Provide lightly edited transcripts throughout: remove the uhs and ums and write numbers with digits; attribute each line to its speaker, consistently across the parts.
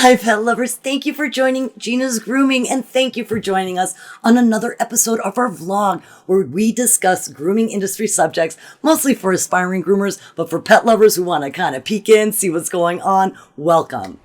Speaker 1: Hi, pet lovers. Thank you for joining Gina's Grooming, and thank you for joining us on another episode of our vlog where we discuss grooming industry subjects, mostly for aspiring groomers, but for pet lovers who want to kind of peek in, see what's going on. Welcome.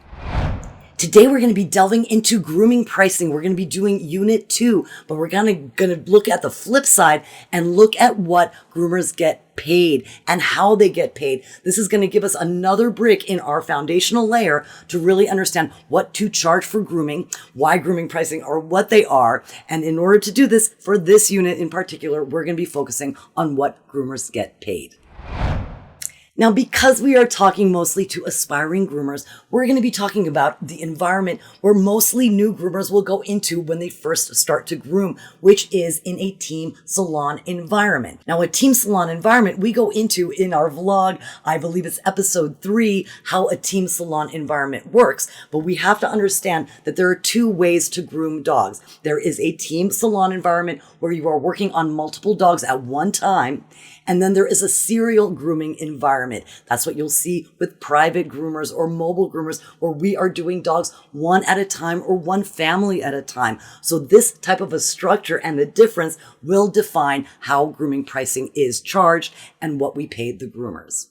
Speaker 1: Today, we're going to be delving into grooming pricing. We're going to be doing unit 2, but we're going to look at the flip side and look at what groomers get paid and how they get paid. This is going to give us another brick in our foundational layer to really understand what to charge for grooming, why grooming pricing are what they are. And in order to do this, for this unit in particular, we're going to be focusing on what groomers get paid. Now, because we are talking mostly to aspiring groomers, we're going to be talking about the environment where mostly new groomers will go into when they first start to groom, which is in a team salon environment. Now, a team salon environment we go into in our vlog, I believe it's episode 3, how a team salon environment works. But we have to understand that there are 2 ways to groom dogs. There is a team salon environment where you are working on multiple dogs at one time. And then there is a serial grooming environment. That's what you'll see with private groomers or mobile groomers, where we are doing dogs one at a time or one family at a time. So this type of a structure and the difference will define how grooming pricing is charged and what we pay the groomers.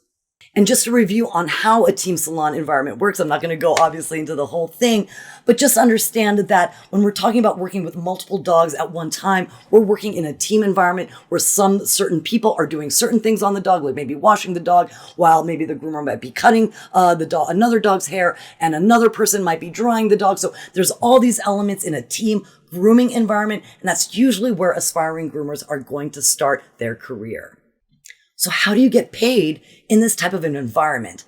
Speaker 1: And just a review on how a team salon environment works. I'm not going to go obviously into the whole thing, but just understand that when we're talking about working with multiple dogs at one time, we're working in a team environment where some certain people are doing certain things on the dog, like maybe washing the dog, while maybe the groomer might be cutting another dog's hair, and another person might be drying the dog. So there's all these elements in a team grooming environment, and that's usually where aspiring groomers are going to start their career. So how do you get paid in this type of an environment?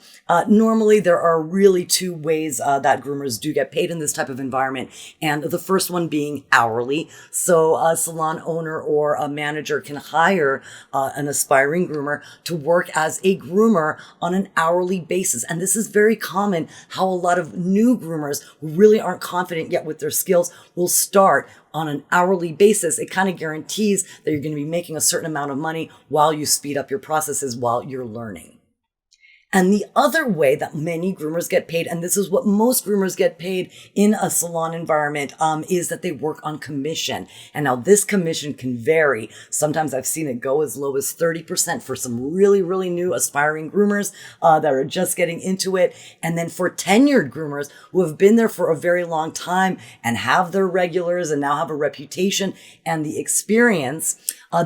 Speaker 1: Normally, there are really 2 ways that groomers do get paid in this type of environment. And the first one being hourly. So a salon owner or a manager can hire an aspiring groomer to work as a groomer on an hourly basis. And this is very common how a lot of new groomers who really aren't confident yet with their skills will start on an hourly basis. It kind of guarantees that you're going to be making a certain amount of money while you speed up your processes while you're learning. And the other way that many groomers get paid, and this is what most groomers get paid in a salon environment, is that they work on commission. And now this commission can vary. Sometimes I've seen it go as low as 30% for some really, really new aspiring groomers that are just getting into it. And then for tenured groomers who have been there for a very long time and have their regulars and now have a reputation and the experience,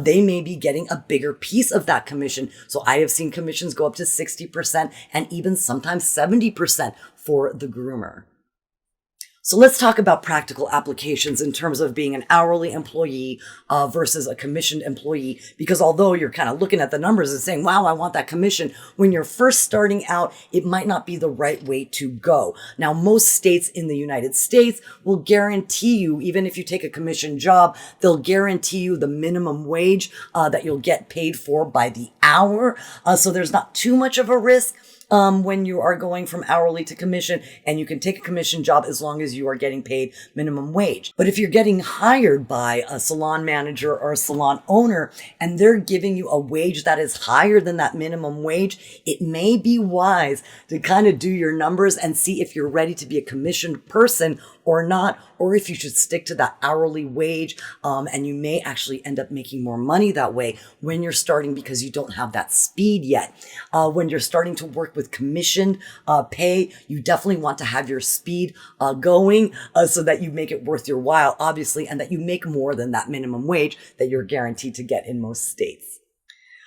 Speaker 1: they may be getting a bigger piece of that commission. So I have seen commissions go up to 60% and even sometimes 70% for the groomer. So let's talk about practical applications in terms of being an hourly employee versus a commissioned employee. Because although you're kind of looking at the numbers and saying, wow, I want that commission, when you're first starting out, it might not be the right way to go. Now, most states in the United States will guarantee you, even if you take a commission job, they'll guarantee you the minimum wage that you'll get paid for by the hour. So there's not too much of a risk when you are going from hourly to commission, and you can take a commission job as long as you are getting paid minimum wage. But if you're getting hired by a salon manager or a salon owner and they're giving you a wage that is higher than that minimum wage, it may be wise to kind of do your numbers and see if you're ready to be a commissioned person or not, or if you should stick to that hourly wage, and you may actually end up making more money that way when you're starting because you don't have that speed yet. When you're starting to work with commissioned pay, you definitely want to have your speed going so that you make it worth your while, obviously, and that you make more than that minimum wage that you're guaranteed to get in most states.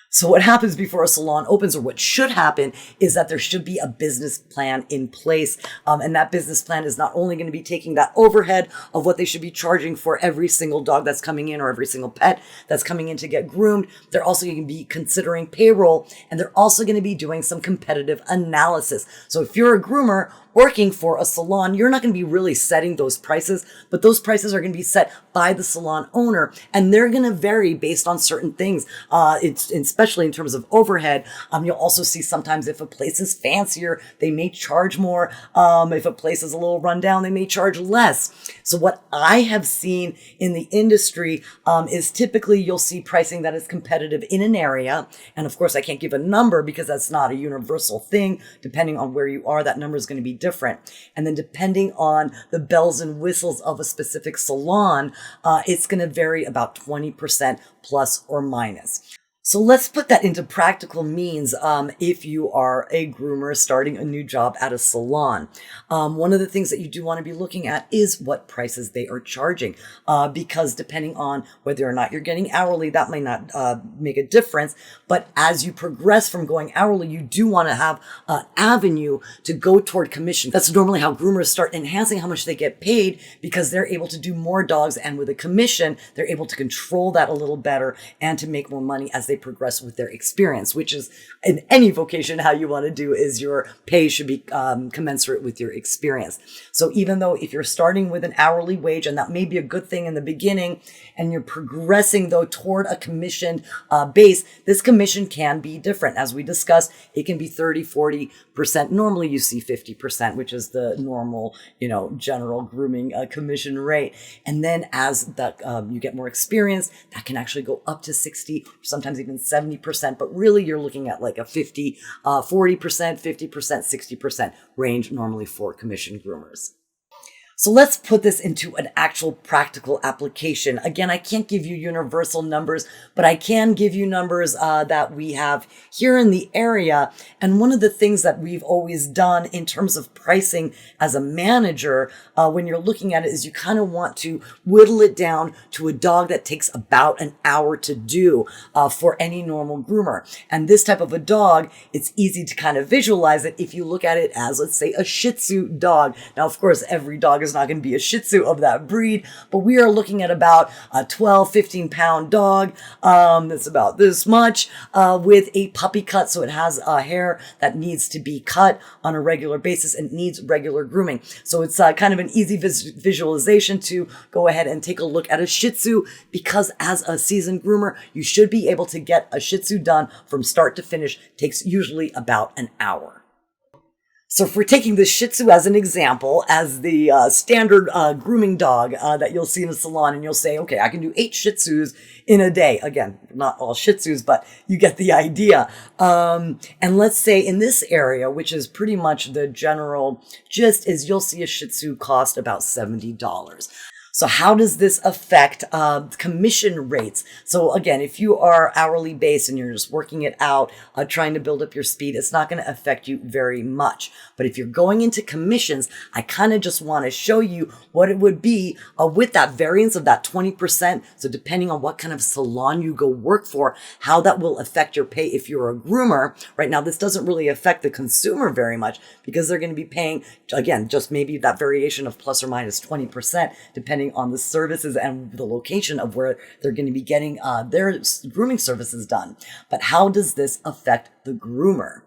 Speaker 1: So what happens before a salon opens, or what should happen, is that there should be a business plan in place. And that business plan is not only going to be taking that overhead of what they should be charging for every single dog that's coming in or every single pet that's coming in to get groomed. They're also going to be considering payroll, and they're also going to be doing some competitive analysis. So if you're a groomer working for a salon, you're not going to be really setting those prices, but those prices are going to be set by the salon owner, and they're going to vary based on certain things. It's especially in terms of overhead. You'll also see sometimes if a place is fancier, they may charge more. If a place is a little rundown, they may charge less. So what I have seen in the industry is typically you'll see pricing that is competitive in an area. And of course, I can't give a number because that's not a universal thing. Depending on where you are, that number is going to be different. different. And then depending on the bells and whistles of a specific salon, it's going to vary about 20% plus or minus. So let's put that into practical means if you are a groomer starting a new job at a salon. One of the things that you do want to be looking at is what prices they are charging, because depending on whether or not you're getting hourly, that may not make a difference. But as you progress from going hourly, you do want to have an avenue to go toward commission. That's normally how groomers start enhancing how much they get paid, because they're able to do more dogs, and with a commission, they're able to control that a little better and to make more money as they progress with their experience, which is in any vocation how you want to do is your pay should be commensurate with your experience. So even though if you're starting with an hourly wage, and that may be a good thing in the beginning, and you're progressing though toward a commissioned base, this commission can be different. As we discussed, it can be 30-40%. Normally you see 50%, which is the normal, general grooming commission rate. And then as that you get more experience, that can actually go up to 60, sometimes even 70%, but really you're looking at like a 40%, 50%, 60% range normally for commission groomers. So let's put this into an actual practical application. Again, I can't give you universal numbers, but I can give you numbers that we have here in the area. And one of the things that we've always done in terms of pricing as a manager, when you're looking at it, is you kind of want to whittle it down to a dog that takes about an hour to do for any normal groomer. And this type of a dog, it's easy to kind of visualize it if you look at it as, let's say, a Shih Tzu dog. Now, of course, every dog is not going to be a Shih Tzu of that breed, but we are looking at about a 12, 15 pound dog that's about this much with a puppy cut. So it has hair that needs to be cut on a regular basis and needs regular grooming. So it's kind of an easy visualization to go ahead and take a look at a Shih Tzu, because as a seasoned groomer, you should be able to get a Shih Tzu done from start to finish. It takes usually about an hour. So if we're taking the Shih Tzu as an example, as the standard grooming dog that you'll see in a salon, and you'll say, okay, I can do 8 Shih Tzus in a day. Again, not all Shih Tzus, but you get the idea. And let's say in this area, which is pretty much the general gist, is you'll see a Shih Tzu cost about $70. So how does this affect commission rates? So again, if you are hourly based and you're just working it out, trying to build up your speed, it's not going to affect you very much. But if you're going into commissions, I kind of just want to show you what it would be with that variance of that 20%. So depending on what kind of salon you go work for, how that will affect your pay if you're a groomer. Right now, this doesn't really affect the consumer very much, because they're going to be paying, again, just maybe that variation of plus or minus 20%, depending on the services and the location of where they're going to be getting their grooming services done. But how does this affect the groomer?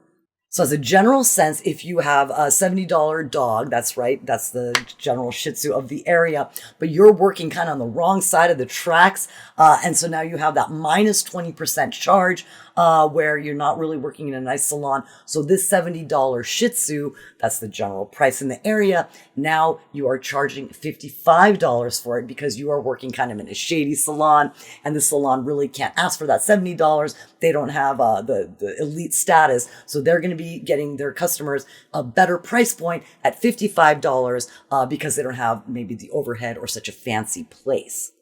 Speaker 1: So as a general sense, if you have a $70 dog, that's right, that's the general Shih Tzu of the area, but you're working kind of on the wrong side of the tracks. And so now you have that minus 20% charge where you're not really working in a nice salon. So this $70 Shih Tzu, that's the general price in the area. Now you are charging $55 for it, because you are working kind of in a shady salon, and the salon really can't ask for that $70. They don't have the elite status. So they're going to be getting their customers a better price point at $55 because they don't have maybe the overhead or such a fancy place.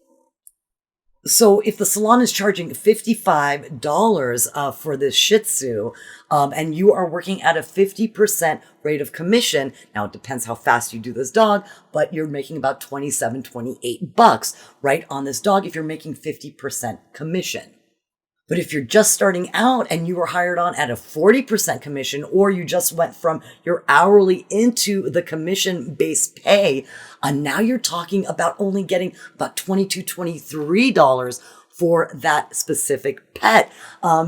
Speaker 1: So if the salon is charging $55 for this Shih Tzu, and you are working at a 50% rate of commission, now it depends how fast you do this dog, but you're making about $27, $28 right on this dog if you're making 50% commission. But if you're just starting out and you were hired on at a 40% commission, or you just went from your hourly into the commission-based pay, now you're talking about only getting about $22, $23 for that specific pet.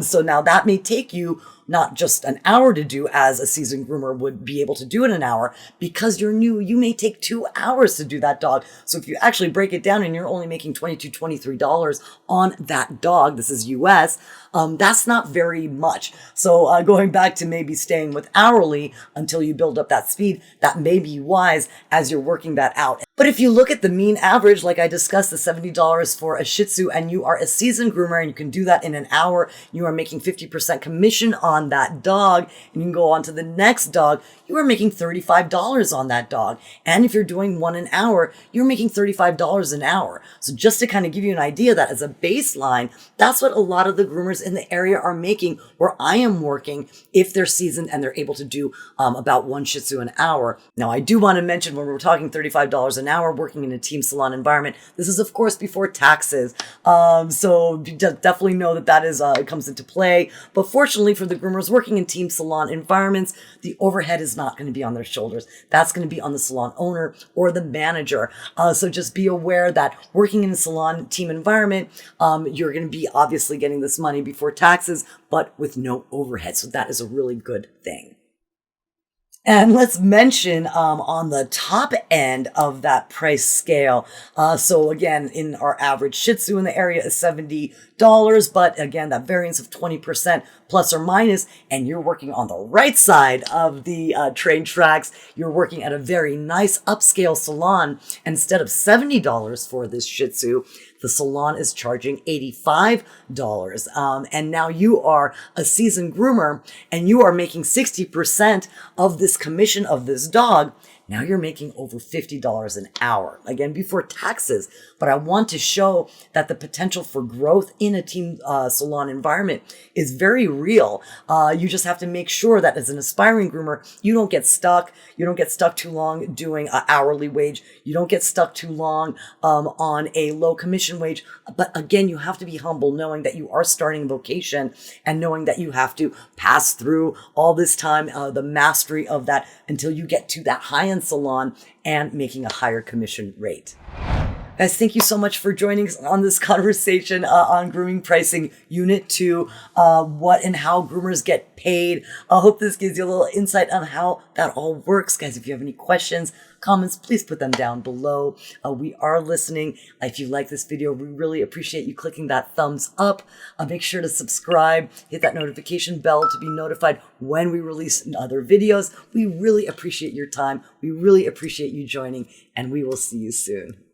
Speaker 1: So now that may take you not just an hour to do, as a seasoned groomer would be able to do in an hour. Because you're new, you may take 2 hours to do that dog. So if you actually break it down and you're only making $22, $23 on that dog, this is US, that's not very much. So going back to maybe staying with hourly until you build up that speed, that may be wise as you're working that out. But if you look at the mean average, like I discussed, the $70 for a Shih Tzu, and you are a seasoned groomer and you can do that in an hour, you are making 50% commission on that dog, and you can go on to the next dog, you are making $35 on that dog. And if you're doing one an hour, you're making $35 an hour. So just to kind of give you an idea that as a baseline, that's what a lot of the groomers in the area are making where I am working if they're seasoned and they're able to do about one Shih Tzu an hour. Now, I do want to mention when we're talking $35 an hour working in a team salon environment, this is of course before taxes. So you definitely know that is it comes into play. But fortunately for the groomers working in team salon environments, the overhead is not going to be on their shoulders. That's going to be on the salon owner or the manager. So just be aware that working in a salon team environment, you're going to be obviously getting this money before taxes, but with no overhead. So that is a really good thing. And let's mention on the top end of that price scale. So again, in our average Shih Tzu in the area is $70. But again, that variance of 20% plus or minus, and you're working on the right side of the train tracks. You're working at a very nice upscale salon. And instead of $70 for this Shih Tzu, the salon is charging $85. And now you are a seasoned groomer and you are making 60% of this commission of this dog. Now you're making over $50 an hour, again, before taxes. But I want to show that the potential for growth in a team salon environment is very real. You just have to make sure that as an aspiring groomer, you don't get stuck. You don't get stuck too long doing an hourly wage. You don't get stuck too long on a low commission wage. But again, you have to be humble, knowing that you are starting a vocation and knowing that you have to pass through all this time, the mastery of that until you get to that high-end salon and making a higher commission rate. Guys, thank you so much for joining us on this conversation on grooming pricing unit 2, what and how groomers get paid. I hope this gives you a little insight on how that all works. Guys, if you have any questions, comments, please put them down below. We are listening. If you like this video, we really appreciate you clicking that thumbs up. Make sure to subscribe, hit that notification bell to be notified when we release other videos. We really appreciate your time. We really appreciate you joining, and we will see you soon.